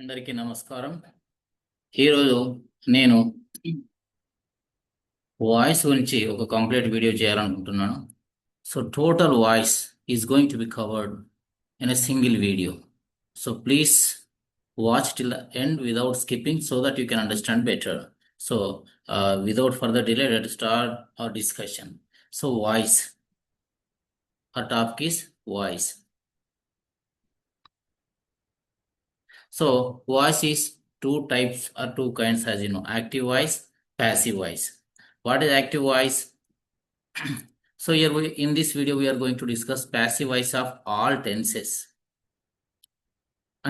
అందరికీ నమస్కారం. ఈరోజు నేను వాయిస్ గురించి ఒక కంప్లీట్ వీడియో చేయాలనుకుంటున్నాను. So total voice is going to be covered in a single video. So please watch till the end without skipping so that you can understand better. So without further delay, let's start our discussion. So voice, our topic is voice. So voice is two types or two kinds, as you know: active voice, passive voice. What is active voice? So here in this video we are going to discuss passive voice of all tenses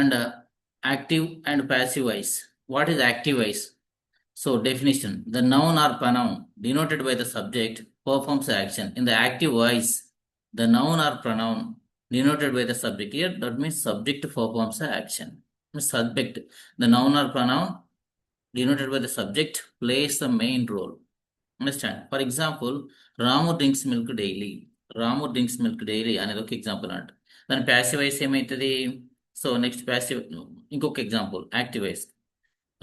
and active and passive voice. What is active voice? So definition: the noun or pronoun denoted by the subject performs action. In the active voice, the noun or pronoun denoted by the subject, here that means subject performs the action. Subject, the noun or pronoun denoted by the subject plays the main role. Understand? For example, Ramu drinks milk daily. Ramu drinks milk daily అనేది ఒక example అంట. దాని passive voice ఏమవుతుంది? So next passive, ఇంకొక example active voice.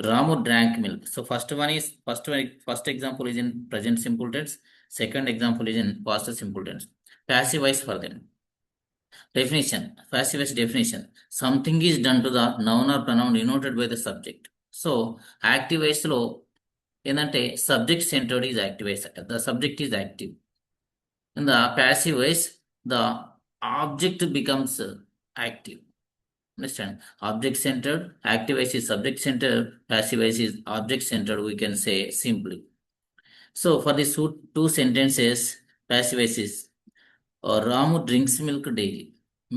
Ramu drank milk. So first example is in present simple tense. Second example is in past simple tense. Passive voice for them. Definition: passive voice definition: something is done to the noun or pronoun denoted by the subject. So active voice లో ఏంటంటే subject centred is active voice. The subject is active. In the passive voice the object becomes active. Understand? Object centered, active voice is subject centered, passive voice is object centered, we can say simply. So for these two sentences, passive voice is Ramu drinks milk daily.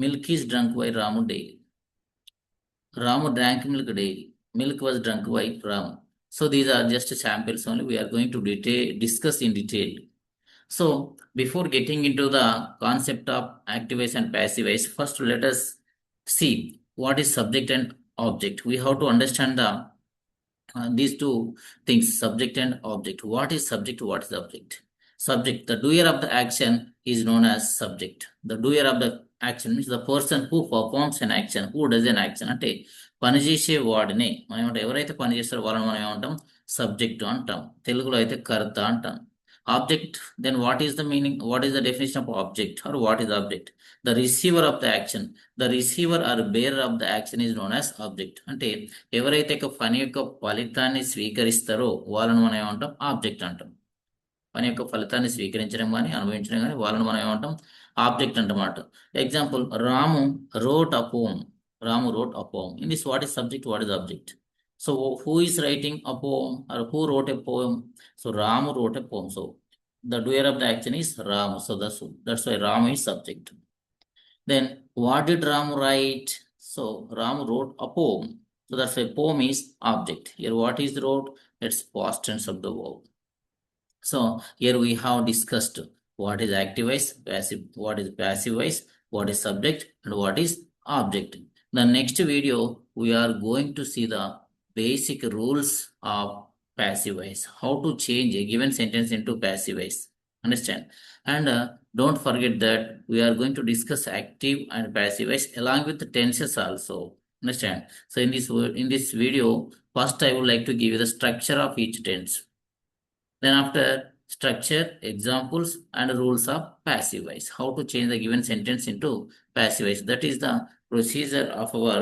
Milk is drunk by Ramu daily. Ramu drank milk daily. Milk was drunk by Ramu. So these are just samples only. We are going to discuss in detail. So before getting into the concept of active voice and passive voice, first let us see what is subject and object. We have to understand these two things, subject and object. What is subject? What is object? Subject, the doer of the action is known as subject. The doer of the action means the person who performs an action, who does an action. అంటే పని చేసే వాడిని మనం ఏమంటాం? ఎవరైతే పని చేస్తారో వాళ్ళని మనం ఏమంటాం? సబ్జెక్ట్ అంటాం. తెలుగులో అయితే కర్త అంటాం. Object, then what is the meaning? What is the definition of object, or what is object? The receiver of the action. The receiver or bearer of the action is known as object. అంటే ఎవరైతే పని యొక్క ఫలితాన్ని స్వీకరిస్తారో వాళ్ళని మనం ఏమంటాం? Object అంటాం. పని యొక్క ఫలితాన్ని స్వీకరించడం కానీ అనుభవించడం కానీ వాళ్ళని మనం ఏమంటాం? ఆబ్జెక్ట్ అంటమాట. Example, Ramu wrote a poem. Ramu wrote a poem. In this what is subject, what is object? So who is writing a poem, or who wrote a poem? So Ramu wrote a poem. So the doer of the action is Ramu. So that's why Ramu is subject. Then what did Ramu write? So Ramu wrote a poem. So that's why poem is object. Here what is wrote? It's past tense of the verb. So here we have discussed what is active voice, passive, what is passive voice, what is subject, and what is object. The next video we are going to see the basic rules of passive voice, how to change a given sentence into passive voice. Understand? And don't forget that we are going to discuss active and passive voice along with the tenses also. Understand? So in this video, first I would like to give you the structure of each tense. Then after structure, examples and rules of passive voice, how to change the given sentence into passive voice. That is the procedure of our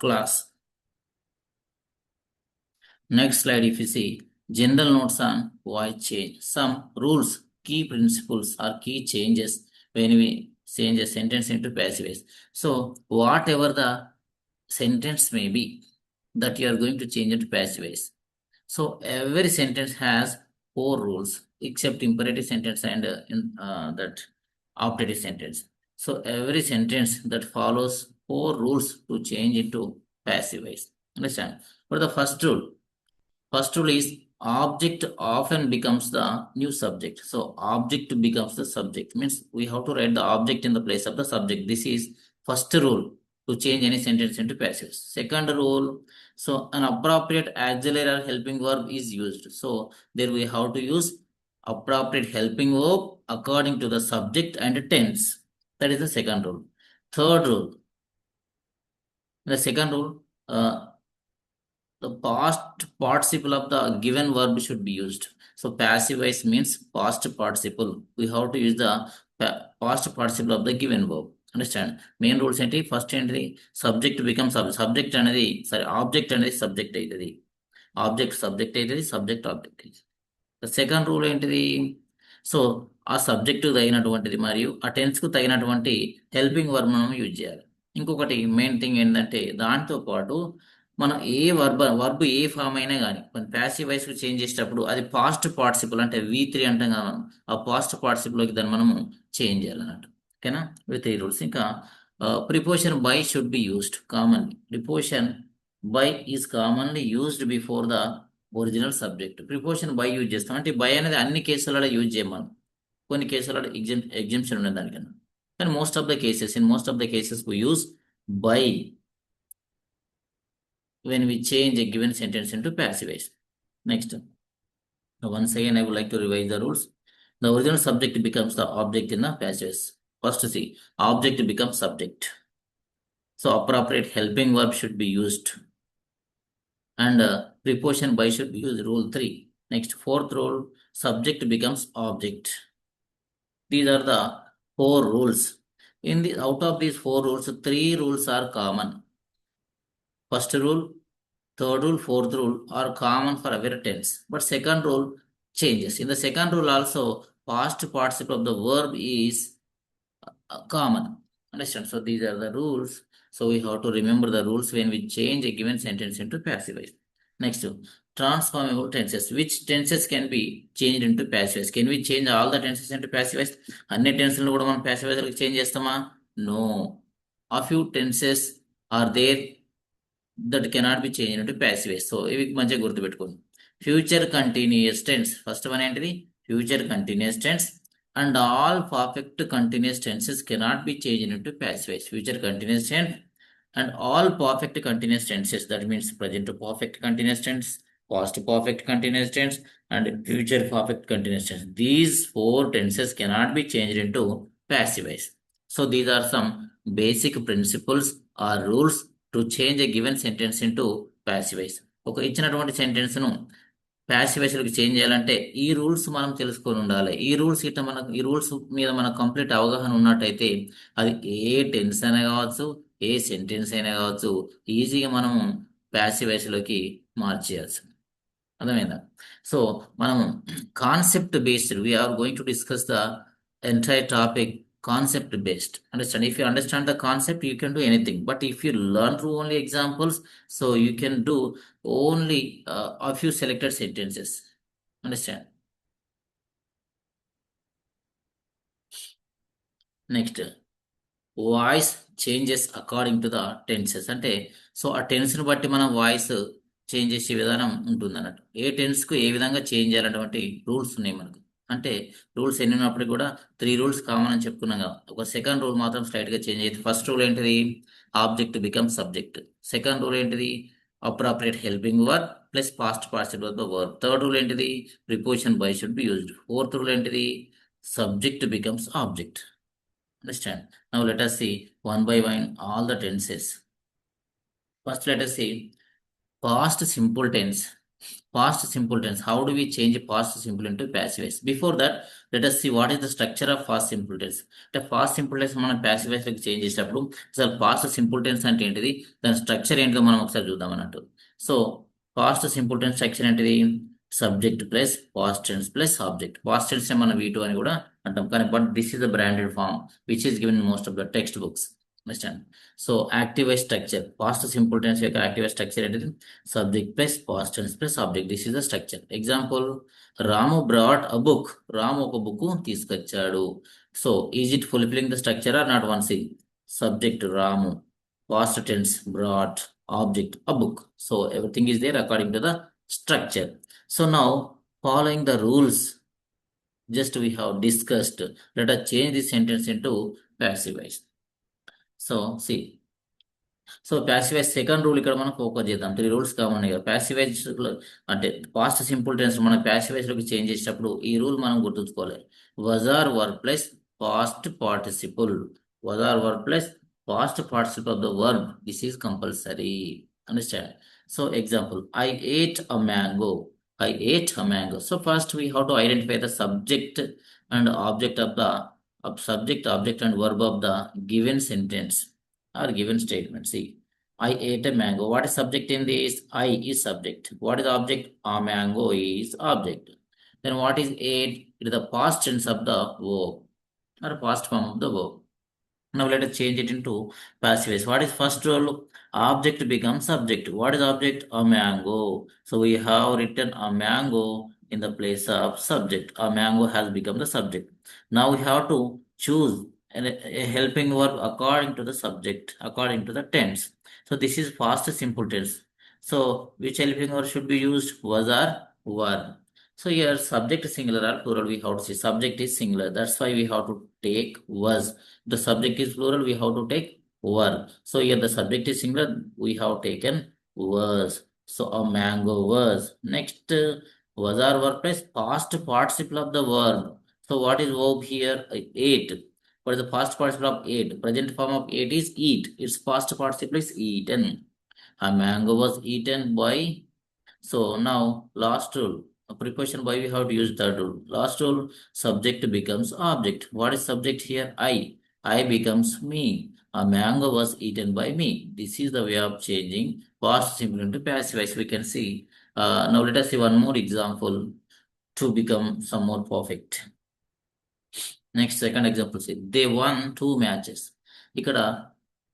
class. Next slide, if you see, general notes on voice change. Some rules, key principles or key changes when we change a sentence into passive voice. So whatever the sentence may be that you are going to change into passive voice. So every sentence has 4 rules except imperative sentence and that operative sentence. So every sentence that follows 4 rules to change into passive voice. Understand? But the first rule is object often becomes the new subject. So object becomes the subject, means we have to write the object in the place of the subject. This is first rule to change any sentence into passive. Second rule, so an appropriate auxiliary or helping verb is used. So there we have to use appropriate helping verb according to the subject and tense. That is the second rule. Third rule, The second rule, the past participle of the given verb should be used. So passive voice means past participle. We have to use the past participle of the given verb. Understand? Main rules ఏంటి? First ఏంటిది? Subject becomes subject అనేది object అనేది subject అవుతుంది. Object subject అవుతుంది, subject object అవుతుంది. Second rule ఏంటిది? So ఆ subject తగినటువంటిది మరియు ఆ టెన్స్కు తగినటువంటి హెల్పింగ్ వర్బ్ మనం యూజ్ చేయాలి. ఇంకొకటి మెయిన్ థింగ్ ఏంటంటే దాంతో పాటు మనం ఏ వర్బ్ ఏ ఫామ్ అయినా కానీ కొన్ని ప్యాసివ్ వాయిస్కి చేంజ్ చేసేటప్పుడు అది పాస్ట్ పార్టిసిపుల్ అంటే V3 అంటాం కదా మనం. ఆ పాస్ట్ పార్టిసిపుల్లోకి దాన్ని మనము చేంజ్ చేయాలన్నట్టు. ఓకేనా? విత్ ఈ రూల్స్. ఇంకా preposition by should be used commonly. Preposition by is commonly used before the original subject. Preposition by use చేస్తాం అంటే బై అనేది అన్ని కేసులలో యూజ్ చేయమని. కొన్ని కేసులలో ఎగ్జామ్షన్ ఉన్నది దానికన్నా. కానీ most of the cases in most of the cases we use by when we change a given sentence into passive voice. Next, once again I would like to revise the rules. The original subject becomes the object in the passive voice. First, see, object becomes subject. So appropriate helping verb should be used, and preposition by should be used. Rule 3. Next, fourth rule, subject becomes object. These are the 4 rules. Out of these 4 rules, 3 rules are common. First rule, third rule, fourth rule are common for every tense, but second rule changes. In the second rule also, past participle of the verb is common. Understand? So these are the rules. So we have to remember the rules when we change a given sentence into passive voice. Next, transformable tenses. Which tenses can be changed into passive voice? Can we change all the tenses into passive voice? అన్ని టెన్స్లను కూడా మనం passive voice లోకి change చేస్తామా? No. A few tenses are there that cannot be changed into passive voice. So ఇవి మంచిగా గుర్తుపెట్టుకోండి. Future continuous tense. First one ఏంటిది? Future continuous tense. And all perfect continuous tenses cannot be changed into passive voice. Future continuous tense and all perfect continuous tenses, that means present perfect continuous tense, past perfect continuous tense, and future perfect continuous tense. These 4 tenses cannot be changed into passive voice. So these are some basic principles or rules to change a given sentence into passive voice. ఒక ఇచ్చినటువంటి sentence ను passive వాయిస్లోకి change చేయాలంటే ఈ rules మనం తెలుసుకొని ఉండాలి. ఈ రూల్స్ మీద మనకు కంప్లీట్ అవగాహన ఉన్నట్టయితే అది ఏ టెన్స్ అయినా కావచ్చు, ఏ సెంటెన్స్ అయినా కావచ్చు, ఈజీగా మనము ప్యాసివ్ వాయిస్లోకి మార్చేయచ్చు. అర్థమైందా? సో మనం concept based we are going to discuss the entire topic concept based. Understand? If you understand the concept, you can do anything. But if you learn through only examples, so you can do only a few selected sentences. Understand? Next, voice changes according to the tenses. అంటే so ఆ టెన్స్ని బట్టి మనం voice change చేసే విధానం ఉంటుంది అన్నట్టు. ఏ టెన్స్కు ఏ విధంగా change చేయాలన్నటువంటి రూల్స్ ఉన్నాయి మనకు. అంటే రూల్స్ ఎన్ని ఉన్నప్పటికీ కూడా 3 రూల్స్ కామన్ అని చెప్పుకున్నాం కదా. ఒక సెకండ్ రూల్ మాత్రం స్లైట్గా చేంజ్ అవుతుంది. ఫస్ట్ రూల్ ఏంటిది? Object become subject. Second rule ఏంటిది? Appropriate helping verb plus past participle of the verb. Third rule ఏంటిది? Preposition by should be used. Fourth rule ఏంటిది? Subject becomes object. Understand? Now let us see one by one all the tenses. First, let us see past simple tense. Past simple tense. How do we change past simple into passive voice? Before that, let us see what is the structure of past simple tense. The past simple tense మనం passive voice లోకి change చేసేటప్పుడు అసలు past simple tense అంటే ఏంటిది, దాని structure ఏంటిదో మనం ఒకసారి చూద్దాం అన్నట్టు. So past simple tense structure ఏంటిది? Subject plus past tense plus object. Past tense మనం V2 అని కూడా అంటాం, కానీ but this is the branded form which is given in most of the text books. Understand? So active voice structure, past simple tense యొక్క active voice structure ఏంటిది? Subject plus past tense plus object. This is the structure. Example, Ramu brought a book. Ramu ఒక book తీసుకొచ్చాడు. So is it fulfilling the structure or not? One C subject Ramu, past tense brought, object a book. So everything is there according to the structure. So now following the rules just we have discussed, let us change this sentence into passive voice. So see, so passive voice second rule ఇక్కడ మనం focus చేద్దాం. 3 rules common కదా. Passive voice అంటే past simple tense మనం voice వాయిస్ లోకి change చేసేటప్పుడు ఈ రూల్ మనం గుర్తుంచుకోవాలి. Was or verb plus past participle. Was or verb plus past participle of the verb. This is compulsory. Understand? So example, I ate a mango. I ate a mango. So first we have to identify the subject and object of the subject, object and verb of the given sentence or given statement. See, I ate a mango. What is subject in this? I is subject. What is object? A mango is object. Then what is ate? It is the past tense of the verb or past form of the verb. Now let us change it into passive voice. What is first rule? Object becomes subject. What is object? A mango. So we have written a mango in the place of subject. A mango has become the subject. Now we have to choose a helping verb according to the subject, according to the tense. So this is past simple tense. So which helping verb should be used? Was or were. So here subject is singular or plural. We have to see subject is singular. That's why we have to take was. The subject is plural, we have to take were. So here the subject is singular, we have taken was. So a mango was. Next, was our verb plus past participle of the verb. So what is verb here? Ate. What is the past participle of ate? Present form of ate is eat. Its past participle is eaten. A mango was eaten by. So now last rule. A preposition by we have to use that rule. Last rule, subject becomes object. What is subject here? I becomes me. A mango was eaten by me. This is the way of changing past simple into passive voice. We can see. Now let us see one more example to become some more perfect. Next second example they won 2 matches. ఇక్కడ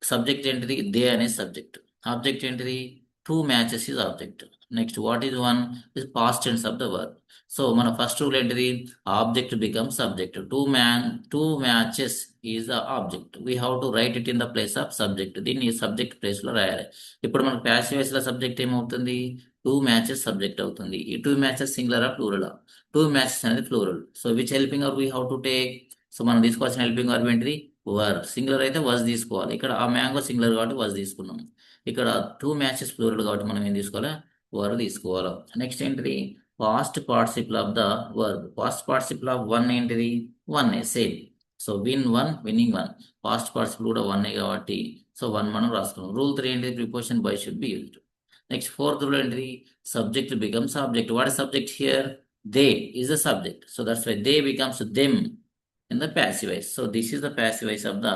subject ఏంటిది? They అనే subject. Object ఏంటిది? 2 matches is object. Next what is won? Is past tense of the verb. So మన first rule ఏంటిది? Object become subject. 2 matches is the object. We have to write it in the place of subject. దీన్ని subject place లో రాయాలి. ఇప్పుడు మనకు passive voice లో subject ఏమవుతుంది? 2 matches subject అవుతుంది. ఈ 2 మ్యాచెస్ సింగులరా ప్లూరలా? 2 మ్యాచెస్ అనేది plural. So which helping are we have to take? So మనం తీసుకోవాల్సిన హెల్పింగ్ వర్బ్ ఏంటిది? వర్. సింగులర్ అయితే వాజ్ తీసుకోవాలి. ఇక్కడ ఆ మ్యాంగో సింగులర్ కాబట్టి వాజ్ తీసుకున్నాం. ఇక్కడ 2 మ్యాచెస్ ప్లూరల్ కాబట్టి మనం ఏం తీసుకోవాలి? వర్ తీసుకోవాలి. నెక్స్ట్ ఏంటిది? Past participle of the verb. Past participle of won ఏంటిది? Won same. So win won, winning won. Past participle కూడా వన్ కాబట్టి సో వన్ మనం రాసుకున్నాం. రూల్ 3 ఏంటిది? Preposition by should be used. Next fourth rule ఏంటిది? Subject becomes object. What is subject here? They is the subject. So that's why they becomes them in the passive voice. So this is the passive voice of the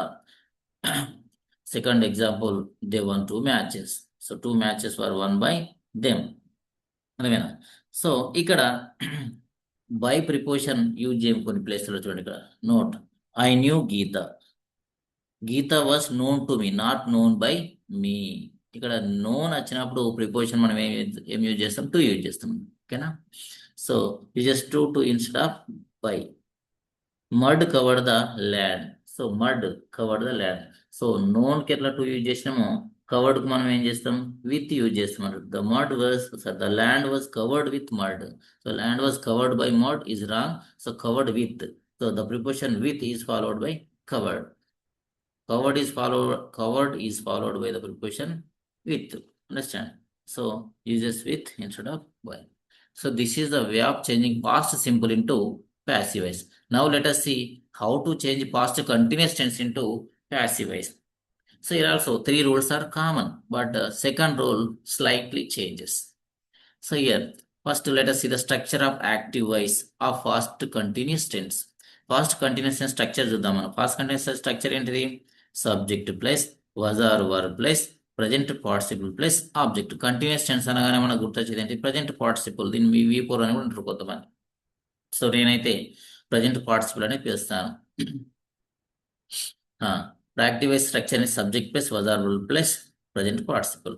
second example. They won 2 matches. So 2 matches were won by them. అర్థమేనా? So ఇక్కడ by preposition use చేయం కొన్ని ప్లేస్లో. చూడండి ఇక్కడ note, I knew Geeta. Geeta was known to me, not known by me. ఇక్కడ known వచ్చినప్పుడు preposition మనం ఏం యూజ్ చేస్తాం? టు యూజ్ చేస్తాం. ఓకేనా? So uses to instead of by. Mud covered the land. So mud covered the land. So known కి ఎట్లా to use చేసినామో covered కు మనం ఏం చేస్తాం? విత్ యూజ్ చేస్తాం. The mud was, the land was covered with mud. So land was covered by mud is wrong. So covered with. So the preposition with is followed by covered. Covered is followed by the preposition with. Understand? So uses with instead of by. So this is the way of changing past simple into passive voice. Now let us see how to change past continuous tense into passive voice. So here also 3 rules are common, but second rule slightly changes. So here first let us see the structure of active voice of past continuous tense. Past continuous tense structure చూద్దాం మనం. Past continuous tense structure ఏంటిది? Subject plus was or were plus present participle plus object. Continuous tense అనగానే మనకు గుర్తొచ్చేది ఏంటి? Present participle. దీన్ని V4 అని కూడా అంటారు కొంతమంది. సో నేనైతే ప్రజెంట్ పార్టిసిపుల్ అని పిలుస్తాను. యాక్టివ్ వాయిస్ స్ట్రక్చర్ అనేది subject plus was or were plus present participle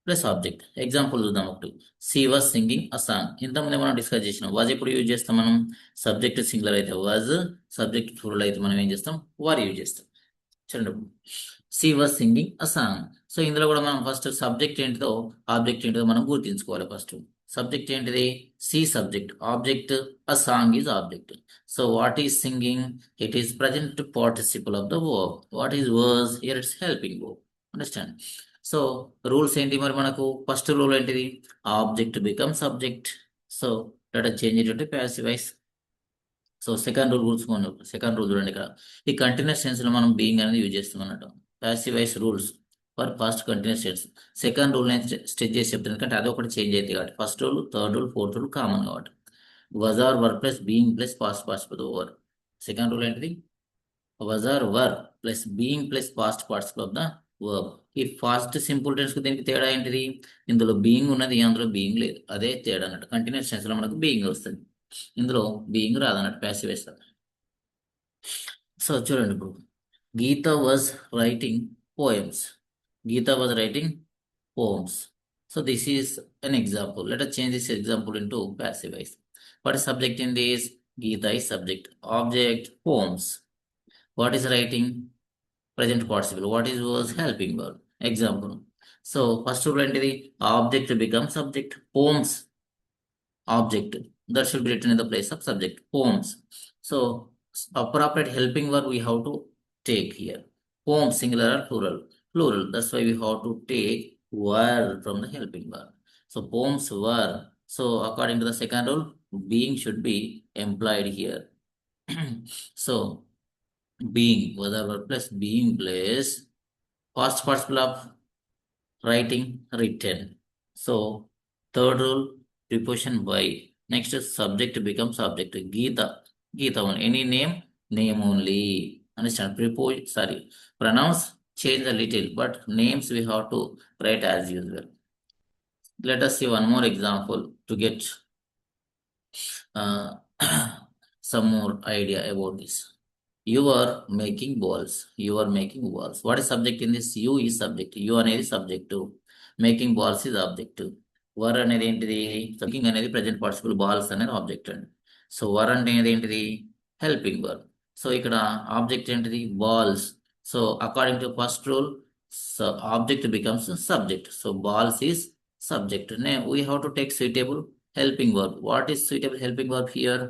plus object. Example చూద్దాం ఒకటి. She was singing a song. ఇంతకుముందే మనం డిస్కస్ చేసినాం. వాజ్ ఎప్పుడు యూజ్ చేస్తాం మనం? సబ్జెక్ట్ సింగులర్ అయితే వాజ్, సబ్జెక్ట్ ప్లూరల్ అయితే మనం ఏం చేస్తాం? వర్ యూజ్ చేస్తాం. చూడండి, she was singing a song. So ఇందులో కూడా మనం ఫస్ట్ సబ్జెక్ట్ ఏంటిదో ఆబ్జెక్ట్ ఏంటిదో మనం గుర్తించుకోవాలి. ఫస్ట్ సబ్జెక్ట్ ఏంటిది? She subject, object a song is object. So what is singing? It is present participle of the verb. What is was? Here it's helping verb. Understand? So rules ఏంటి మరి మనకు? First rule ఏంటిది? Object become subject. So let us change it to passive voice. So second rule చూడండి ఇక్కడ. ఈ continuous tense లో మనం being అనేది యూజ్ చేస్తాం అన్నట్టు. passive voice rules for past continuous tense. Second rule నేను స్టెచ్ చేసి చెప్తాను ఎందుకంటే అది ఒకటి చేంజ్ అవుతుంది కాబట్టి first rule third rule fourth rule common కాబట్టి was or were plus being plus past participle over. Second rule ఏంటిది was or were plus being plus past participle of the verb. ఈ ఫాస్ట్ సింపుల్ టెన్స్ కు దీనికి తేడా ఏంటిది ఇందులో being ఉన్నది అందులో బీయింగ్ లేదు అదే తేడా అన్నట్టు కంటిన్యూస్ టెన్స్ లో మనకు బీయింగ్ వస్తుంది ఇందులో బీయింగ్ రాదన్నట్టు ప్యాసివ్ వేస్తారు సో చూడండి ఇప్పుడు Geeta was writing poems Geeta was writing poems. So this is an example. Let us change this example into passive voice. What is subject in this? Geeta is subject. Object poems. What is writing? Present participle. What is was helping verb? Example. So first rule entity object becomes subject. Poems object that should be written in the place of subject. Poems. So appropriate helping verb we have to take here. Poems singular or plural? Plural. That's why we have to take were from the helping verb. So poems were. So according to the second rule, being should be implied here. So being whatever plus being place past participle of writing written. So third rule preposition by. Next subject becomes object. Geeta. Geeta one. Any name only. Understand? Pronouns change a little, but names we have to write as usual. Let us see one more example to get uh, some more idea about this. You are making balls. You are making balls. What is subject in this? You is subject. You అనేది subject. Making balls is object. Were అనేది ఏంటిది? Making అనేది present participle, balls అనేది object అండి. So were అనేది ఏంటిది? Helping verb. So ఇక్కడ object ఏంటిది? Balls. So according to first rule object becomes subject. So balls is subject. Now we have to take suitable helping verb. What is suitable helping verb here?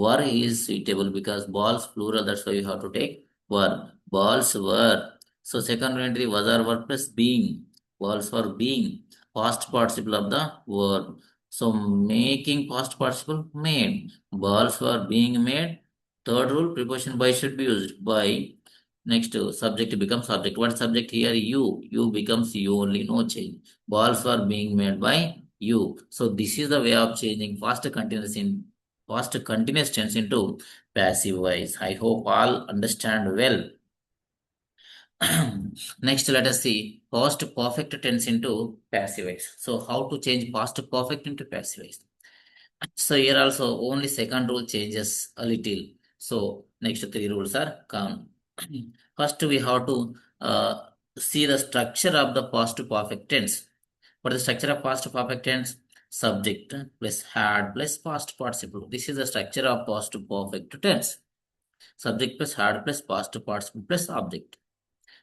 Were is suitable because balls plural. That's why you have to take were. Balls were. So second entry was or were plus being. Balls were being. Past participle of the verb. So making past participle made. Balls were being made. Third rule preposition by should be used. By. Next subject becomes subject. What subject here? You. You becomes you only. No change. Balls were being made by you. So this is the way of changing past continuous tense into passive voice. I hope all understand well. Next, let us see past perfect tense into passive voice. So how to change past perfect into passive voice? So here also only second rule changes a little. So next three rules are come. First we have to see the structure of the past perfect tense. What is the structure of past perfect tense? Subject plus had plus past participle. This is the structure of past perfect tense. Subject plus had plus past participle plus object.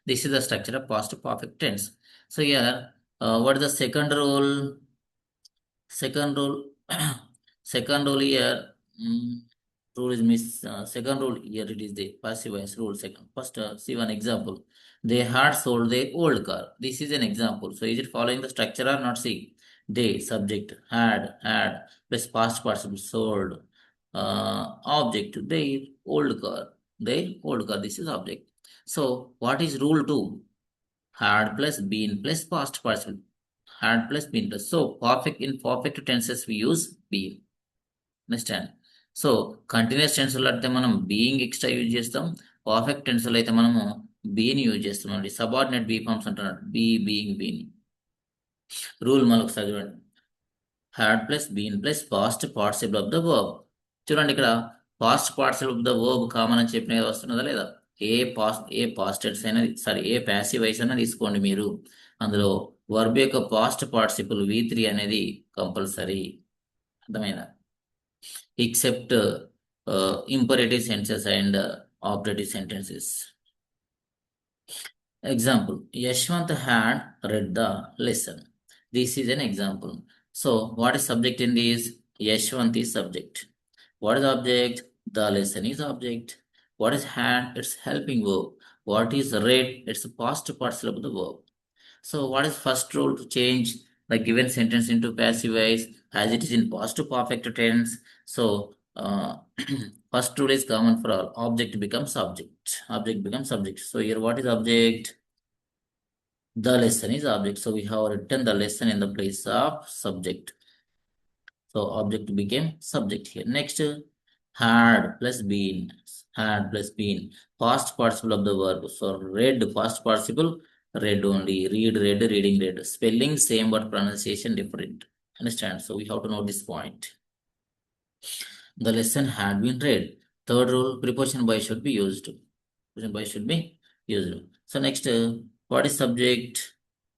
This is the structure of past perfect tense. So here, what is the second rule? Second rule, second rule here. Rule is miss. Second rule here it is the passive voice rule. Second, first see one example. They had sold their old car. This is an example. So is it following the structure or not? See, they subject had plus past participle sold object their old car. This is object. So what is rule 2? Had plus been plus past participle. Had plus been plus. So perfect in perfect tenses we use been. Understand? So continuous టెన్స్లో అయితే మనం being extra use చేస్తాం perfect టెన్స్లో అయితే మనము బీని use చేస్తాం అండి సబార్డినేట్ బీ ఫార్మ్స్ అంటున్నాడు బీయింగ్ బీని రూల్ మనకు చదవండి had plus been plus past participle of the verb చూడండి ఇక్కడ past participle of the verb common అని చెప్పిన వస్తున్నదా లేదా ఏ పాస్ట్ టెన్స్ అయినా సారీ ఏ ప్యాసివ్ వాయిస్ అయినా తీసుకోండి మీరు అందులో వర్బ్ యొక్క పాస్ట్ పార్టిసిపుల్ V3 అనేది కంపల్సరీ అర్థమైందా except imperative sentences and operative sentences. Example, Yashwant had read the lesson. This is an example. So what is subject in this? Yashwant is subject. What is object? The lesson is object. What is had? It's helping verb. What is read? It's a past participle of the verb. So what is first rule to change the given sentence into passive voice as it is in past perfect tense? So first rule is common for all. Object becomes subject. Object becomes subject. So here what is object? The lesson is object. So we have written the lesson in the place of subject. So object became subject here. Next, had plus been. Had plus been. Past participle of the verb. So read, past participle, read only. Read, read, reading, read. Spelling same but pronunciation different. Understand? So we have to know this point. The lesson had been read. Third rule, preposition by should be used. Preposition by should be used. So next, what is subject?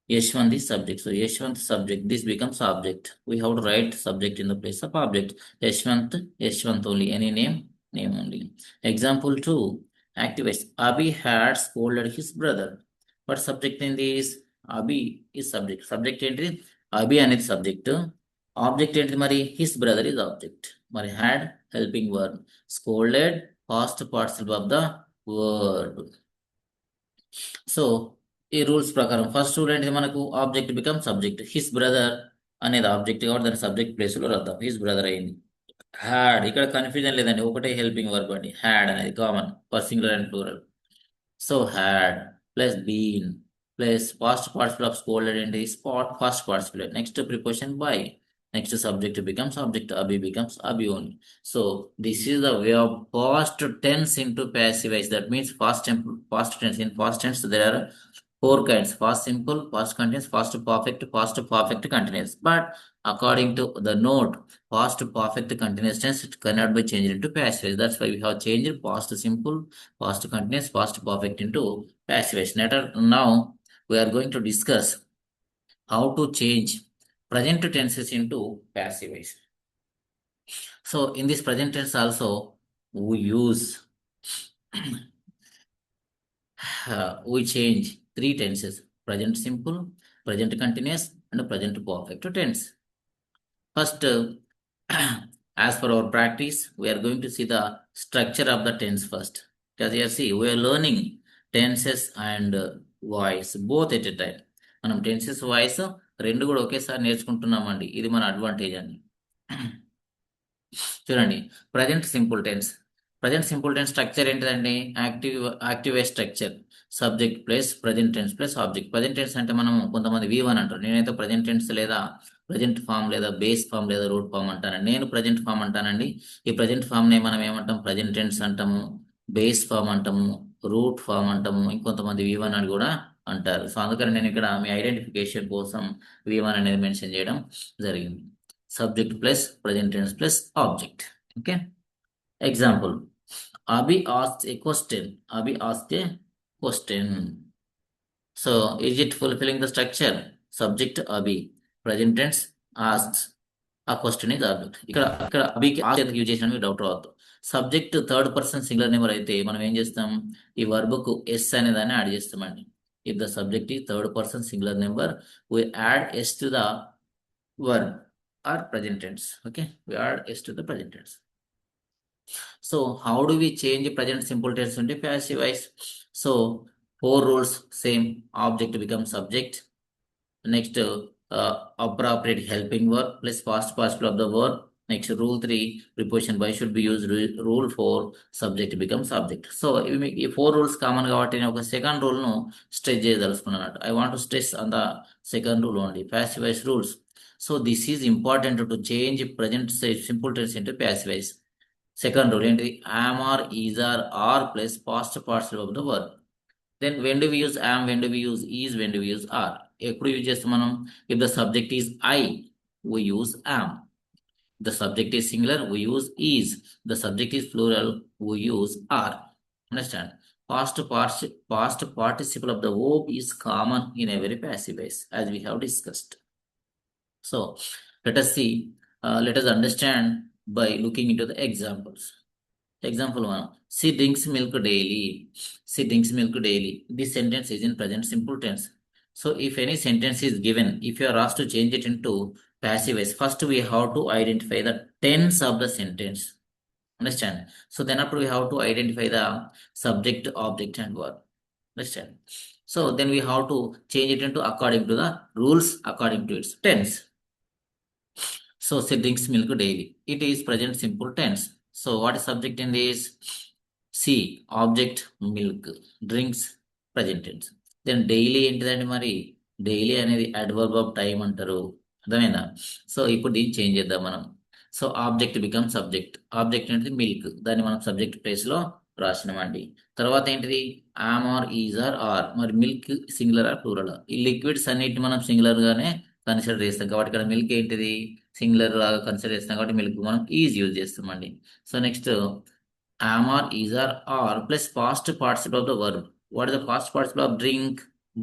Yeshwant is subject. So Yeshwant subject. This becomes object. We have to write subject in the place of object. Yeshwant, Yeshwant only. Any name? Name only. Example 2. Activates. Abhi had scolded his brother. What subject in this? Abhi is subject. Subject ఏంటిది? Abhi అనేది subject. Object ఏంటిది మరి? His brother is object. మరి had helping verb. Scolded past participle of the verb. So ఈ rules ప్రకారం first rule ఏంటి మనకు object become subject his brother అనేది ఆబ్జెక్ట్ కాబట్టి దాని సబ్జెక్ట్ ప్లేస్ లో రాద్దాం హిస్ బ్రదర్ అయింది హ్యాడ్ ఇక్కడ కన్ఫ్యూజన్ లేదండి ఒకటే హెల్పింగ్ వర్బ్ అండి హ్యాడ్ అనేది common for singular and plural so had plus been plus past participle of scolded ఏంటి spot first participle next preposition by next subject becomes object అబి becomes అబి only so this is the way of past tense into passive voice. That means past tense. In past tense there are four kinds: past simple, past continuous, past perfect continuous. But according to the note, past perfect continuous tense it cannot be changed into passive voice. That's why we have changed past simple, past continuous, past perfect into passive voice. Now we are going to discuss how to change present tenses into passive voice. So in this present tense also we use we change three tenses: present simple, present continuous, and present perfect tense. First, as per our practice, we are going to see the structure of the tense first. Because here, see, we are learning tenses and voice both at a time. మనం tenses voice రెండు కూడా ఒకేసారి నేర్చుకుంటున్నామండి ఇది మన advantage అండి చూడండి present simple tense structure ఏంటిదండి active structure subject plus present tense plus object present tense అంటే మనం కొంతమంది V1 అంటారు నేనైతే ప్రజెంట్ టెన్స్ లేదా ప్రజెంట్ ఫామ్ లేదా బేస్ ఫామ్ లేదా రూట్ ఫామ్ అంటానండి నేను ప్రజెంట్ ఫామ్ అంటానండి ఈ ప్రజెంట్ ఫామ్ ని మనం ఏమంటాం ప్రజెంట్ టెన్స్ అంటాము బేస్ ఫామ్ అంటాము రూట్ ఫామ్ అంటాము ఇంకొంతమంది V1 అని కూడా అంటారు సో అందుకని నేను ఇక్కడ మీ ఐడెంటిఫికేషన్ కోసం V1 అనేది మెన్షన్ చేయడం జరిగింది subject plus present tense plus object. Okay. Example. Abhi asked a question. Abhi asked a question. So is it fulfilling the structure? Subject Abhi. Present tense asks. A question is object. ఇక్కడ అభికి ask ఎందుకు use చేసిన doubt రావద్దు subject third person singular number అయితే మనం ఏం చేస్తాం ఈ verb కు ఎస్ అనే దాన్ని యాడ్ చేస్తామండి if the subject is third person singular number we add s to the verb or present tense. Okay, we add s to the present tense. So how do we change present simple tense into passive voice? So four rules same: object becomes subject. Next, appropriate helping verb plus past participle of the verb. Next, rule 3, preposition by should be used. Rule 4, subject becomes object. So ఈ four rules common కాబట్టి నేను ఒక second rule ను stress చేయదలుచుకున్నాను I want to stress on the second rule only passive voice rules. So this is important to change present simple tense into passive voice. Second rule ఏంటిది am or is or are plus past participle of the verb. Then when do we use am, when do we use is, when do we use are? ఎప్పుడు use చేస్తాం మనం if the subject is I we use am, the subject is singular we use is, the subject is plural we use are. Understand? Past participle of the verb is common in every passive voice as we have discussed. So let us see, let us understand by looking into the examples. Example 1, she drinks milk daily. She drinks milk daily. This sentence is in present simple tense. So if any sentence is given, if you are asked to change it into passive voice, first we have to identify the tense of the sentence. Understand? So then after we have to identify the subject, object and verb. Understand? So then we have to change it into according to the rules, according to its tense. So she drinks milk daily. It is present simple tense. So what is subject in this? C, object milk, drinks, present tense. Then daily ఏంటిదండి మరి? Daily అనేది adverb of time అంటారు. అర్థమైందా? So ఇప్పుడు దీన్ని change చేద్దాం మనం. So object become subject. Object ఏంటిది? మిల్క్. దాన్ని మనం సబ్జెక్ట్ ప్లేస్ లో రాసినామండి. తర్వాత ఏంటిది? ఆమ్ ఆర్ ఈజ్ ఆర్. మరి మిల్క్ సింగులర్ ఆర్ ప్లూరల్? ఈ లిక్విడ్స్ అన్నిటిని మనం సింగులర్ గానే కన్సిడర్ చేస్తాం కాబట్టి ఇక్కడ మిల్క్ ఏంటిది? సింగులర్ లాగా కన్సిడర్ చేస్తాం కాబట్టి మిల్క్ మనం ఈజ్ యూజ్ చేస్తామండి. So next am or is or plus past participle of the verb. What is the past participle of drink?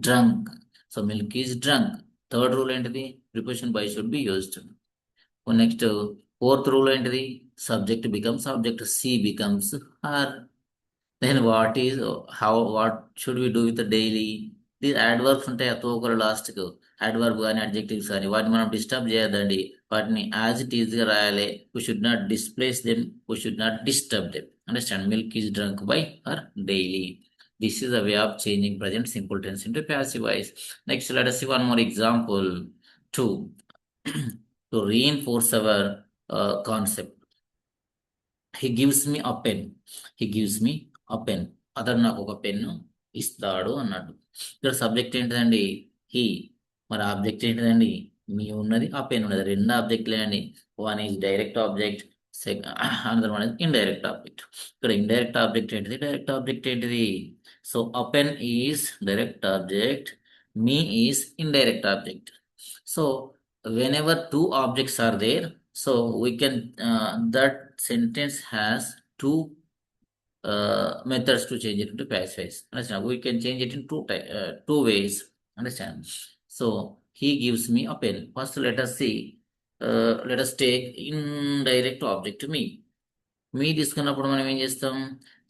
Drunk. So milk is drunk. Third rule ఏంటిది? Preposition by should be used. Next, fourth rule ఏంటిది? Subject becomes object. She becomes her. Then what should we do with the daily? These adverbs ఉంటాయి అతో ఒకరు last కు. Adverb కానీ adjectives కానీ వాటిని మనం disturb చేయొద్దండి. వాటిని యాజ్ ఇట్ ఈజ్ గా రాయాలి. We should not displace them. We should not disturb them. Understand? Milk is drunk by her daily. This is a way of changing present simple tense into passive voice. Next, let us see one more example. Two, to reinforce our concept. He gives me a pen. He gives me a pen. అతను నాకు ఒక pen ఇస్తాడు అన్నాడు. ఇక్కడ subject ఏంటిదండి? He. మరి object ఏంటిదండి? మీ ఉన్నది, ఆ పెన్ ఉన్నది. రెండు ఆబ్జెక్ట్లే అండి. One is direct object, another one is indirect object. ఇక్కడ ఇండైరెక్ట్ ఆబ్జెక్ట్ ఏంటిది? డైరెక్ట్ ఆబ్జెక్ట్ ఏంటిది? So a pen is direct object, me is indirect object. So whenever two objects are there, so we can that sentence has two methods to change it into passive voice. Understand? We can change it in two ways. Understand? So he gives me a pen. First, let us see. Let us take indirect object me. Me తీసుకున్నప్పుడు మనం ఏం చేస్తాం?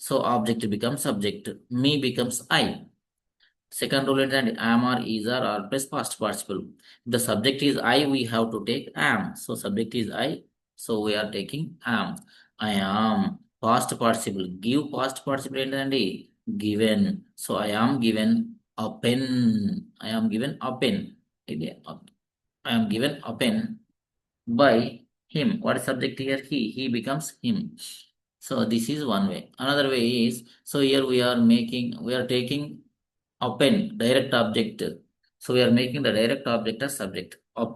So object become subject, me becomes I. Second rule ఏంటంటే am or is or plus past participle. If the subject is I, we have to take am. So subject is I, so we are taking am. I am. Past participle. Give past participle ఏంటండి? Given. So I am given a pen. I am given a pen. ఇది I am given a pen by him. What is subject here? He. He becomes him. So this is one way. Another way is, so here we are taking a pen, direct object. So we are making the direct object as subject. A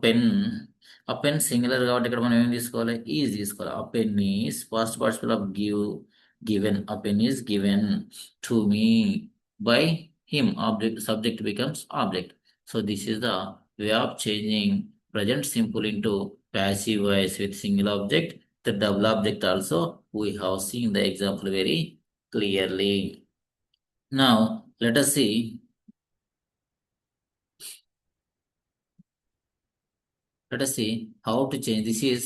pen singular కాబట్టి ఇక్కడ మనం ఏం తీసుకోవాలి? Is తీసుకోవాలి. A pen is past participle of give, given. A pen is given to me by him. Object, subject becomes object. So this is the way of changing present simple into passive voice with single object. The double object also we have seen the example very clearly. Now let us see. Let us see how to change. This is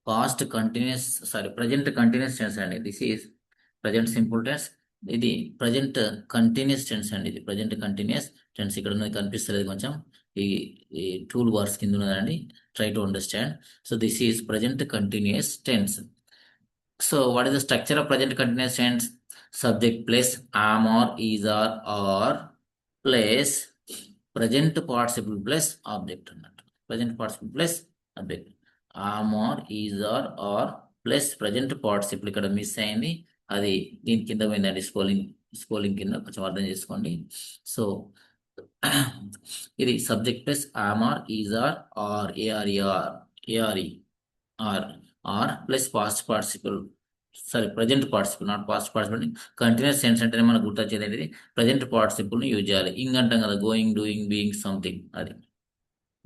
present continuous tense అండి. This is present simple tense. ఇది present continuous tense అండి. ఇది present continuous tense. ఇక్కడ ఉన్నది కనిపిస్తలేదు కొంచెం. ఈ ఈ టూల్ బార్స్ కింద ఉన్నదండి. Try to understand. So this is present continuous tense. So what is the structure of present continuous tense? Subject plus am or is or plus present participle plus object అన్నట్టు. Present participle plus object. Am or is or plus present participle ఇక్కడ miss అయింది. అది దీని కింద పోయిందండి. స్కోలింగ్ కింద కొంచెం అర్థం చేసుకోండి. సో ఇది subject plus am or is or are plus past participle. Present participle, not past participle. Continuous tense అంటేనే మనకు గుర్తొచ్చేది ఏంటిది? ప్రజెంట్ పార్టిసిపల్ ని యూజ్ చేయాలి. ఇంగ్ అంటాం కదా, గోయింగ్, డూయింగ్, బీయింగ్ సంథింగ్. అది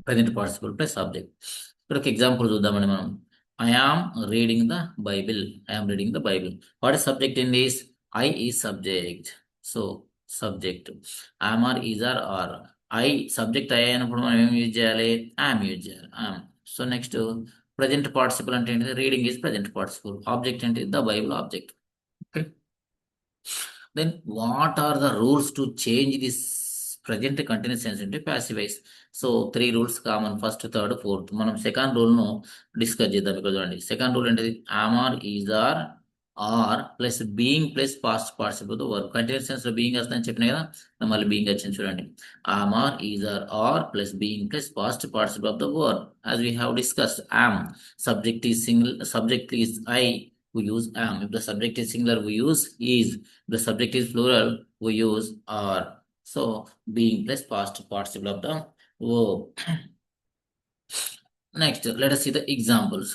ప్రజెంట్ పార్టిసిపల్ ప్లస్ సబ్జెక్ట్. ఇక్కడ ఒక ఎగ్జాంపుల్ చూద్దామండి మనం. I am reading the Bible. I am reading the Bible. What is subject in this? I is subject. So subject. Am or is or. I subject I అయినప్పుడు మనం ఏం use చేయాలి? Am use చేయాలి. Am. So next present participle అంటే ఏంటిది? Reading is present participle. Object అంటే the Bible object. Okay. Then what are the rules to change this present continuous tense into passive voice? So three rules common, first, third, fourth. మనం second rule ను discuss చేద్దాం. ఇక్కడ చూడండి, second rule ఏంటిది? am or is or plus being plus past participle తో work. Continuous tense లో being వస్తుందని చెప్పిన కదా, మళ్ళీ బీయింగ్ వచ్చింది చూడండి. am or is or plus being plus past participle of the work. as we have discussed, am subject is single, subject is I, we use am. If the subject is singular, we use is. If the subject is plural, we use are. So being plus past participle of the verb. Next, let us see the examples.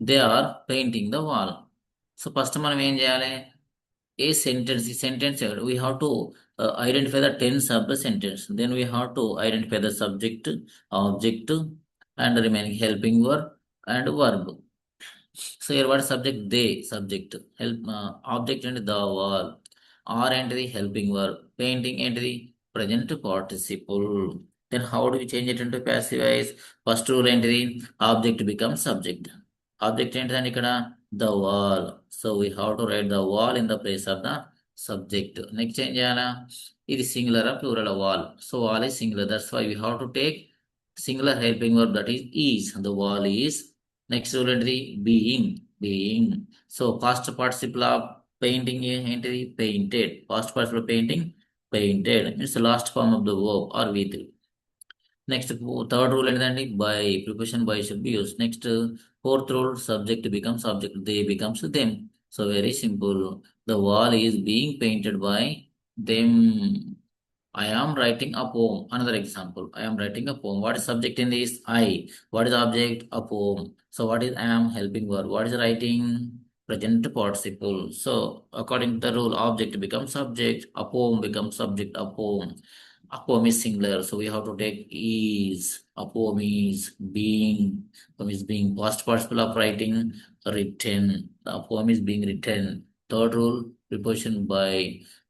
They are painting the wall. So first మనం ఏం చేయాలి? A sentence, we have to identify the tense of the sentence. Then we have to identify the subject, object, and the remaining helping verb and verb. So here what is subject? They subject. Help object and the wall. Are and the helping verb. Painting and the present participle. Then how do we change it into passive voice? First rule and the object becomes subject. Object ఏంటిదండి ఇక్కడ the wall. So we have to write the wall in the place of the subject. Next ఏం చేయాలా? ఇది singular plural wall. So wall is singular. That's why we have to take singular helping verb, that is. The wall is. Next rule ఏంటిది? Being. So past participle of painting ఏంటిది? Painted. Past participle of painting painted. It's the last form of the verb or V3. Next, third rule ఏంటండి? By. Preposition by should be used. Next, fourth rule, subject becomes object. They becomes them. So very simple. The wall is being painted by them. I am writing a poem. Another example. I am writing a poem. What is subject in this? I. What is object? A poem. So what is I am helping verb? What is writing? Present participle. So according to the rule, object becomes subject. A poem becomes subject. A poem. A poem is singular, so we have to take is. A poem is being. Poem is being past participle of writing. Written. The poem is being written. Third rule, preposition by.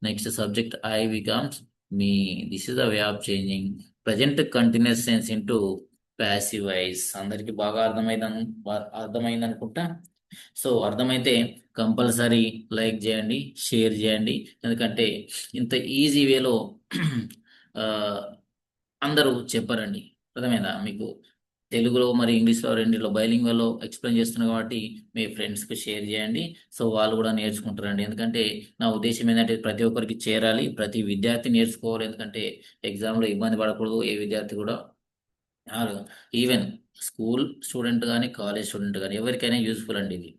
Next subject I becomes me. This is the way of changing present continuous tense into passive voice. అందరికి బాగా అర్థమైంది అనుకుంటా. So అర్థమైతే compulsory like చేయండి, share చేయండి. ఎందుకంటే ఇంత easy వేలో అందరూ చెప్పారండి. అర్థమైందా మీకు? తెలుగులో మరి ఇంగ్లీష్లో రెండిలో బైలింగ్వల్లో ఎక్స్ప్లెయిన్ చేస్తున్నా కాబట్టి మీ ఫ్రెండ్స్కి షేర్ చేయండి. సో వాళ్ళు కూడా నేర్చుకుంటారండి. ఎందుకంటే నా ఉద్దేశం ఏంటంటే ప్రతి ఒక్కరికి చేరాలి, ప్రతి విద్యార్థి నేర్చుకోవాలి. ఎందుకంటే ఎగ్జామ్లో ఇబ్బంది పడకూడదు ఏ విద్యార్థి కూడా. ఈవెన్ స్కూల్ స్టూడెంట్ కానీ కాలేజ్ స్టూడెంట్ కానీ ఎవరికైనా యూస్ఫుల్ అండి ఇది.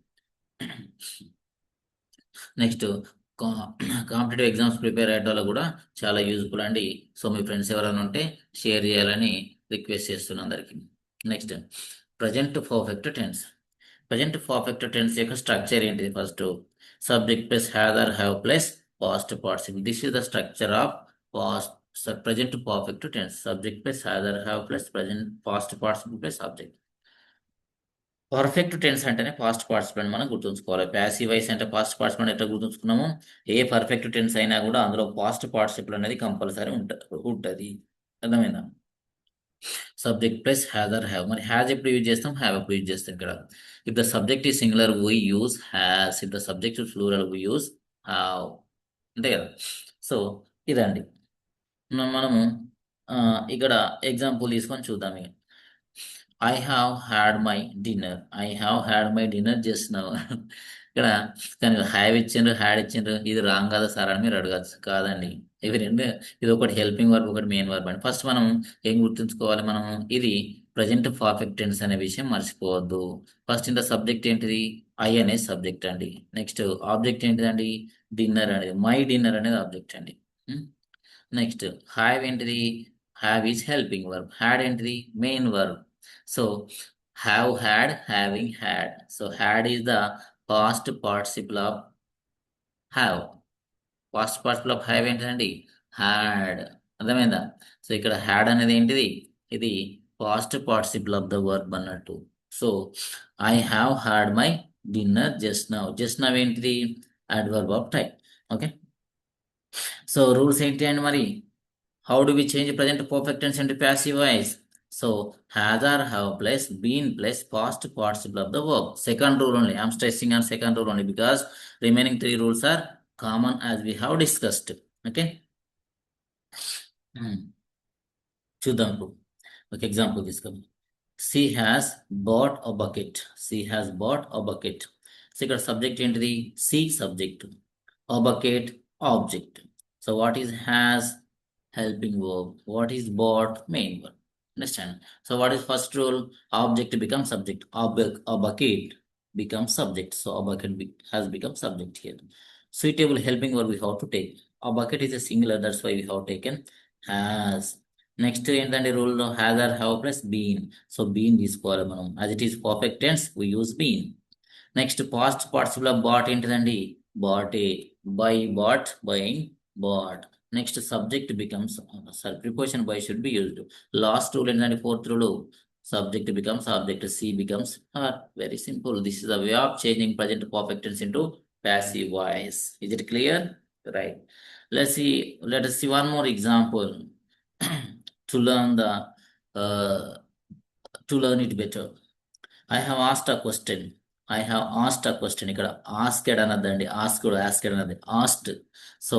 నెక్స్ట్ కాంపిటేటివ్ ఎగ్జామ్స్ ప్రిపేర్ అయ్యే వాళ్ళకు కూడా చాలా యూజ్ఫుల్ అండి. సో మీ ఫ్రెండ్స్ ఎవరైనా ఉంటే షేర్ చేయాలని రిక్వెస్ట్ చేస్తున్నాను అందరికి. Next present perfect tense. Present perfect tense యొక్క స్ట్రక్చర్ ఏంటిది? First subject plus have or have plus past participle. This is the structure of present perfect tense. Subject plus have or have plus present past participle plus subject. Perfect tense అంటేనే past participant మనం గుర్తుంచుకోవాలి. Passive voice అంటే past participant ఎట్లా గుర్తుంచుకున్నాము? A perfect tense అయినా కూడా అందులో past participle అనేది కంపల్సరీ ఉంటుంది. అర్థమైందా? Subject plus has or have. మరి హ్యాజ్ ఎప్పుడు యూజ్ చేస్తాం? హ్యావ్ ఎప్పుడు యూజ్ చేస్తాం? ఇక్కడ if the subject is singular we use has. If the subject is plural we use have. అంతే కదా? సో ఇదండి మనము ఇక్కడ ఎగ్జాంపుల్ తీసుకొని చూద్దాం. ఇక I have had my dinner. I have had my dinner just now. ఇక్కడ కానీ హ్యావ్ ఇచ్చిండ్రు, హ్యాడ్ ఇచ్చిండ్రు, ఇది రాంగ్ కదా సార్ అని మీరు అడగచ్చు. కాదండి, ఇవి రెండు, ఇది ఒకటి హెల్పింగ్ వర్బ్, ఒకటి మెయిన్ వర్బ్ అండి. ఫస్ట్ మనం ఏం గుర్తుంచుకోవాలి? మనం ఇది ప్రజెంట్ పర్ఫెక్ట్ టెన్స్ అనే విషయం మర్చిపోవద్దు. ఫస్ట్ ఇంత సబ్జెక్ట్ ఏంటిది? ఐ అనే సబ్జెక్ట్ అండి. నెక్స్ట్ ఆబ్జెక్ట్ ఏంటిదండి? డిన్నర్ అనేది. మై డిన్నర్ అనేది ఆబ్జెక్ట్ అండి. నెక్స్ట్ హ్యావ్ ఏంటిది? Have is helping verb. Had ఏంటిది? Main verb. So have had, having had. So had is the past participle of have. Past participle of have ఏంటండి? had. అర్థమైందా? So ఇక్కడ had అనేది ఏంటిది? ఇది past participle of the verb అన్నట్టు. So I have had my dinner just now. Just now ఏంటిది? Adverb of time. Okay, so rules ఏంటి అండి మరి? How do we change present perfect tense into passive voice? So has or have plus been plus past participle of the verb. Second rule only. I'm stressing on second rule only because remaining three rules are common as we have discussed. Okay. చూద్దాం. ఒక example తీసుకుందాం. She has bought a bucket. She has bought a bucket. So ఇక్కడ subject ఏంటిది? C subject, a bucket object. So what is has? Helping verb. What is bought? Main verb. Understand? So what is first rule? Object becomes subject. A bucket becomes subject. So a bucket has become subject here. Suitable helping verb we have to take. A bucket is a singular, that's why we have taken has. Next ఏంటంటే rule has or have plus been. So been తీసుకోవాలి మనం. As it is perfect tense we use been. Next past participle of bought ఏంటిదండి? Bought ఏ. Buy bought, buying, bought. Next subject becomes, sorry preposition by should be used. Last rule ఏంటంటే fourth rule subject becomes object, she becomes her. Very simple. This is the way of changing present perfect tense into passive voice. Is it clear? Right. Let us see one more example to learn the uh, to learn it better. I have asked a question. I have asked a question. ఇక్కడ asked అనద్దండి. asked అనద్ది. asked. So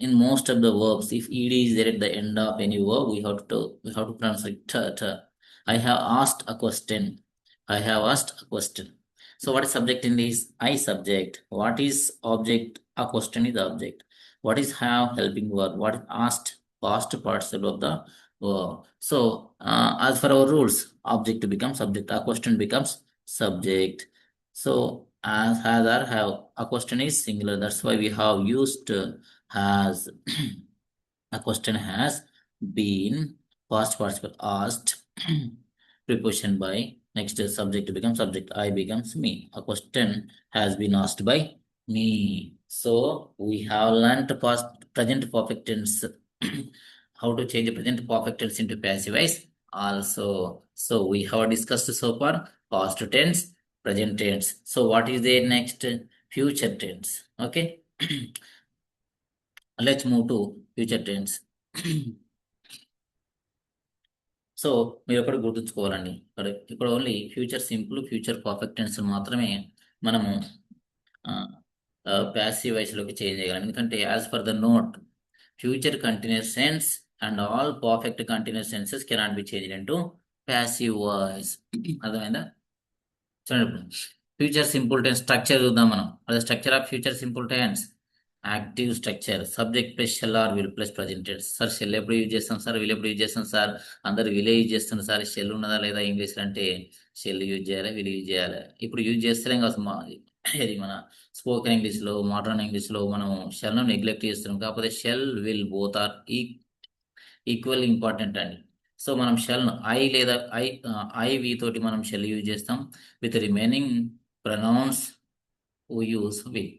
in most of the verbs, if ed is there at the end of any verb, we have to pronounce it t, t. I have asked a question. I have asked a question. So what is subject in this? I subject. What is object? A question is object. What is have helping verb? What is asked? Past participle of the verb. So as for our rules, object becomes subject. A question becomes subject. So as has or have, a question is singular. That's why we have used has. A question has been, past participle asked, preposition by. Next subject becomes subject. I becomes me. A question has been asked by me. So we have learnt past present perfect tense. How to change the present perfect tense into passive voice also. So we have discussed so far past tense, present tense. So what is the next? Future tense. Okay. Let's move to future tense. So మీరు ఒకటి గుర్తుంచుకోవాలండి, ఇక్కడ only future simple, future perfect tense మాత్రమే మనము passive వాయిస్లోకి change చేయగలం. ఎందుకంటే as per the note, future continuous tense and all perfect continuous tenses cannot be change into passive voice. అర్థమైందా? చూడండి, ఫ్యూచర్ సింపుల్ టెన్స్ స్ట్రక్చర్ చూద్దాం మనం. అదే structure of future simple tense. Active structure, subject plus shall or will plus present tense. Sir shall ఎప్పుడు use చేస్తాం sir, will ఎప్పుడు use చేస్తాం sir, అందరు విలే యూజ్ చేస్తున్నారు సార్, షెల్ ఉన్నదా లేదా ఇంగ్లీష్లో అంటే షెల్ యూజ్ చేయాలి, విల్ యూజ్ చేయాలి. ఇప్పుడు యూజ్ చేస్తలేం కదా ఇది మన స్పోకెన్ ఇంగ్లీష్లో, మోడర్న్ ఇంగ్లీష్లో మనం షెల్ను నెగ్లెక్ట్ చేస్తున్నాం. కాకపోతే shall, will both are equal important అండి. సో మనం షెల్ను ఐ వి తోటి మనం షెల్ యూజ్ చేస్తాం. With remaining pronouns we use will.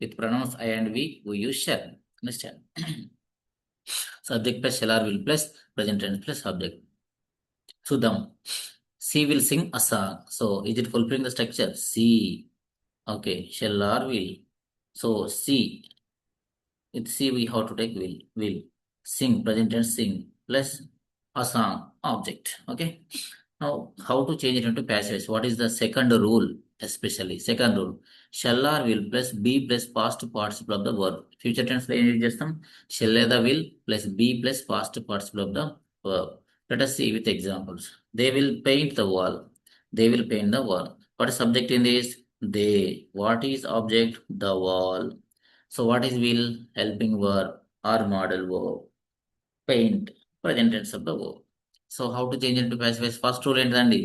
With pronouns I and we use shall. Understand? Subject plus shall or will plus present tense plus subject. Sudam. She will sing a song. So is it fulfilling the structure? She. Okay. Shall or will. So she. With she we have to take will. Will. Sing. Present tense sing. Plus a song. Object. Okay. Now, how to change it into passive voice? What is the second rule? Especially second rule, shall or will plus be plus past participle of the verb. Future tense లో ఏం use చేస్తాం? Shall లేదా will plus be plus past participle of the verb. Let us see with examples. They will paint the wall. They will paint the wall. What is subject in this? They. What is object? The wall. So what is will? Helping verb or model verb. Paint, present tense of the verb. So how to change it to passive voice? First rule ఏంటండి?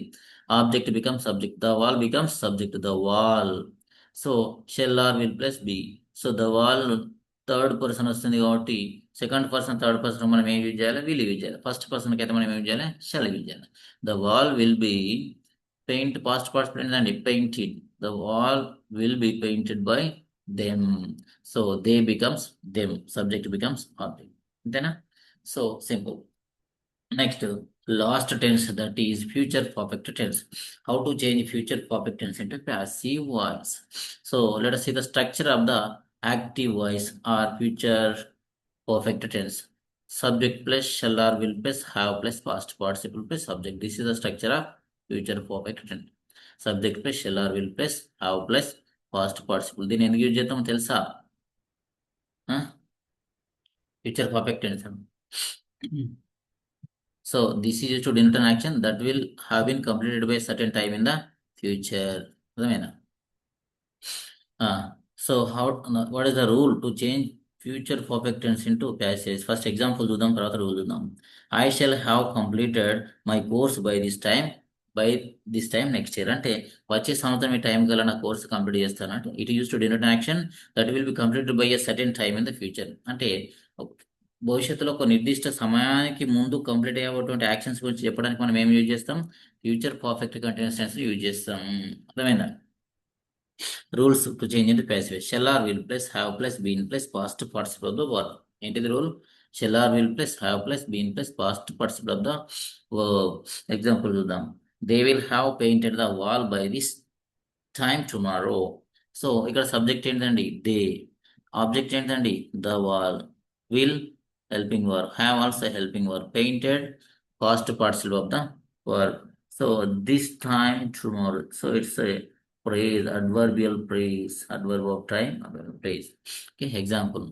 Object becomes subject. The wall becomes subject. The wall. So shall or will plus be. So the wall third person వస్తుంది కాబట్టి second person third person మనం ఏం use చేయాలి? Will use చేయాలి. First పర్సన్కి అయితే మనం ఏం యూజ్ చేయాలి? షల్ యూజ్ చేయాలి. The wall will be paint, past participle అండి, painted. The wall will be painted by them. So they becomes them. Subject becomes object. అంతేనా? So simple. Next, last tense, that is future perfect tense. How to change future perfect tense into passive voice? So let us see the structure of the active voice or future perfect tense. Subject plus shall or will plus have plus past participle plus subject. This is the structure of future perfect tense. Subject plus shall or will plus have plus past participle. దీన్ని ఎందుకు use చేద్దామో తెలుసా? Future perfect tense. So this is used to denote an action that will have been completed by a certain time in the future. So what is the rule to change future perfect tense into passive? First example చూద్దాం, తర్వాత rule చూద్దాం. I shall have completed my course by this time next year. అంటే వచ్చే సంవత్సరం ఈ time కల్లా నా course complete చేస్తాను అంటే it use to denote action that will be completed by a certain time in the future. అంటే భవిష్యత్తులో ఒక నిర్దిష్ట సమయానికి ముందు కంప్లీట్ అయ్యేటువంటి యాక్షన్స్ గురించి చెప్పడానికి మనం ఏం యూజ్ చేస్తాం? Future perfect continuous tense use చేస్తాం. అర్థమైందా? Rules to change into passive. Shall or will plus have plus been plus past participle of the verb. ఏంటిది rule? Shall or will plus have plus been plus past participle of the verb. Example చూద్దాం. They will have painted the wall by this time tomorrow. So ఇక్కడ subject ఏంటండి? They. Object ఏంటండి? The wall. Will helping verb, have also helping verb, painted past participle of the verb. So this time tomorrow, so it's a praise, adverbial praise, adverb of time, adverb praise. Okay, example.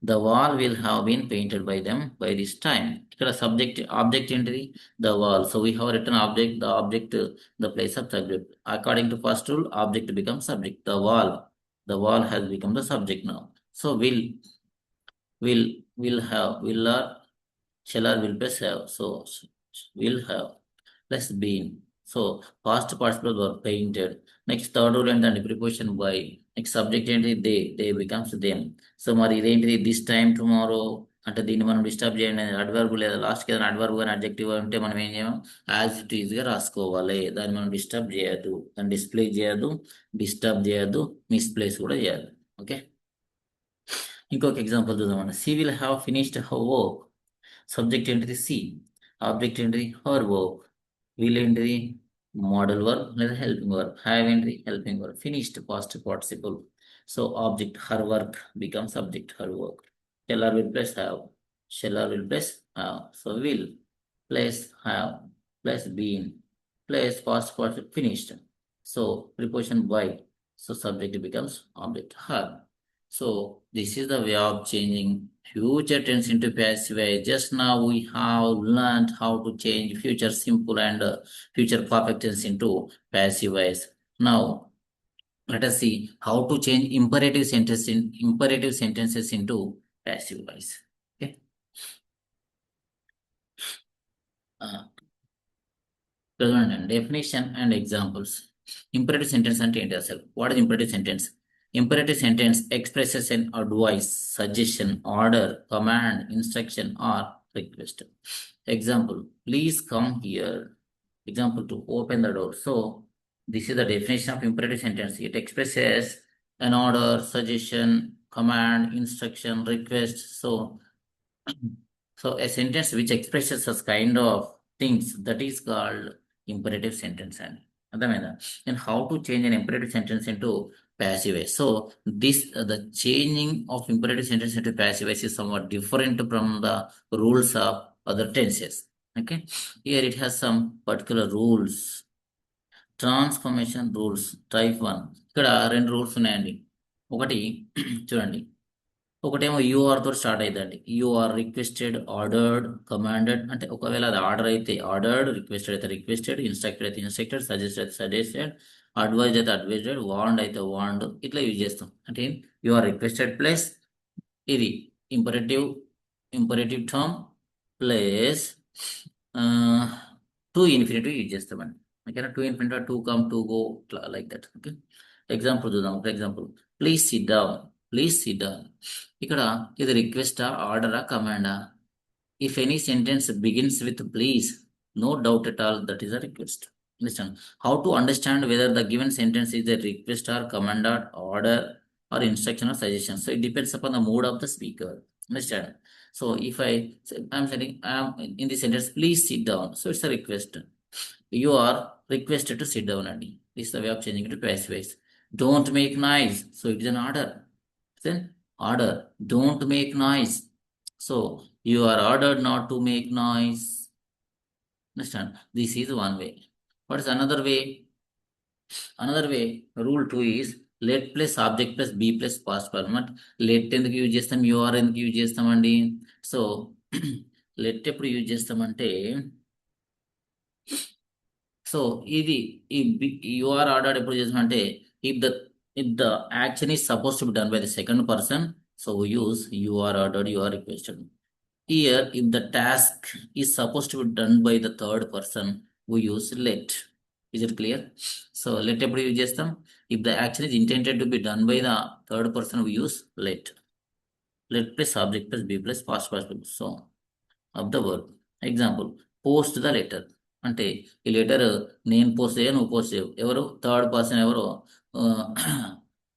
The wall will have been painted by them by this time. ఇక్కడ subject object ఏంటిది? The wall. So we have written object, the object, the place of subject. According to first rule, object becomes subject. The wall has become the subject now. So will have, will or shall or will plus have. So will have plus been. So past participle were painted. Next third rule ఏంటండి? Preposition by. Next subject ఏంటి? They becomes them. So మరి ఇదేంటిది? This time tomorrow అంటే దీన్ని మనం disturb చేయండి. Adverb లేదా లాస్ట్కి ఏదైనా అడ్వర్బ్ కానీ అడ్జెక్టివ్ ఉంటే మనం ఏం చేయం? యాజ్ ఇట్ ఈజ్గా రాసుకోవాలి. దాన్ని మనం డిస్టర్బ్ చేయొద్దు, దాన్ని డిస్ప్లే చేయొద్దు, డిస్టర్బ్ చేయొద్దు, మిస్ప్లేస్ కూడా చేయొద్దు. ఓకే, ఇంకొక ఎగ్జాంపుల్ చూద్దామండి. She will have finished her work. Subject ఏంటిది? సి. ఆబ్జెక్ట్ ఏంటిది? Her work. విల్ ఏంటిది? మోడల్ వర్బ్ లేదా హెల్పింగ్ వర్బ్. హ్యావ్ ఏంటిది? Helping verb. Finished past participle. So object her work become subject her work. Shall or will plus have. Shall or will plus have. So will plus have plus been plus past participle finished. So preposition by. So subject becomes object her. So this is the way of changing future tense into passive voice. Just now we have learned how to change future simple and future perfect tense into passive voice. Now let us see how to change imperative sentences into passive voice. Okay. Definition and examples. Imperative sentence అంటే ఏంటి అసలు? What is imperative sentence? Imperative sentence expresses an advice, suggestion, order, command, instruction, or request. Example, please come here. Example 2, open the door. So this is the definition of imperative sentence. It expresses an order, suggestion, command, instruction, request. So a sentence which expresses such kind of things, that is called imperative sentence. And how to change an imperative sentence into passive voice. So this the changing of imperative sentence into passive voice is somewhat different from the rules of other tenses. Okay, here it has some particular rules. Transformation rules type 1. ఇక్కడ రెండు rules ఉన్నాయండి. ఒకటి చూడండి, ఒకటేమో you're తో start అవుతుందండి. You are requested, ordered, commanded. అంటే ఒకవేళ అది ఆర్డర్ అయితే ఆర్డర్డ్, రిక్వెస్టెడ్ అయితే రిక్వెస్టెడ్, ఇన్స్ట్రక్టెడ్ అయితే ఇన్స్ట్రక్టెడ్, సజెస్ట్ అయితే సజెస్టెడ్, అడ్వైజ్ అయితే అడ్వైజ్డ్, వార్న్డ్ అయితే వార్న్డ్. ఇట్లా యూజ్ చేస్తాం. అంటే యూఆర్ రిక్వెస్టెడ్ ప్లస్ ఇది imperative term plus to infinitive use చేస్తామండి. ఓకేనా? To infinitive, to come, to go, ఇట్లా లైక్ దట్. ఓకే, ఎగ్జాంపుల్ చూద్దాం. For example, please sit down. Please sit down. ఇక్కడ ఇది రిక్వెస్టా, ఆర్డరా, కమాండా? If any sentence begins with please, no doubt at all that is a request. Understand? How to understand whether the given sentence is a request or command or order or instruction or suggestion? So it depends upon the mood of the speaker. Understand? So if I'm saying in the sentence, please sit down, so it's a request. You are requested to sit down, and this is the way of changing it to passive voice. Don't make noise, so it is an order. Then order, don't make noise, so you are ordered not to make noise. Understand? This is one way. What is another way? Another way, rule 2 is let plus object plus be plus past perfect. Let ఎందుకు use చేస్తాం? You're ఎందుకు use చేస్తామండి? So let ఎప్పుడు use చేస్తామంటే, so ఇది you're order ఎప్పుడు చేస్తామంటే, if the action is supposed to be done by the second person, so we use you are ordered, you are requested. Here, if the task is supposed to be done by the third person, we use let. Is it clear? So let ఎప్పుడు use చేస్తాం? If the action is intended to be done by the third person, we use let. let plus subject plus be plus past participle so of the verb. Example, post the letter. అంటే ఈ letter నేను post చేయ నువ్వు post చేయవు ఎవరు third person ఎవరు ఆ,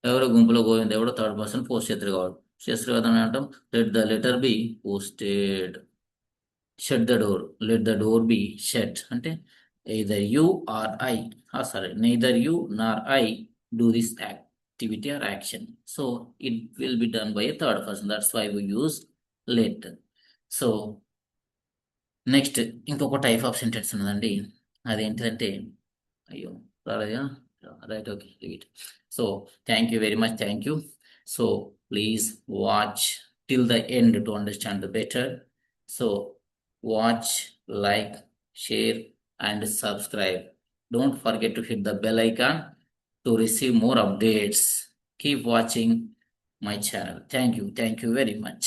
ఎవరు గుంపులో గోవింద్ ఎవడో థర్డ్ పర్సన్ పోస్ట్ చేస్తారు కావాలి చేస్తారు కదా అని అంటాం let the letter be posted shut the door let the door B shut అంటే either you or I sorry neither you nor I do this activity or action so it will be done by a third person that's why we use let so next ఇంకొక type of sentence ఉన్నదండి అదేంటిదంటే అయ్యో రాలేదా right okay leave so thank you very much thank you so please watch till the end to understand the better so watch like share and subscribe don't forget to hit the bell icon to receive more updates. Keep watching my channel. Thank you very much.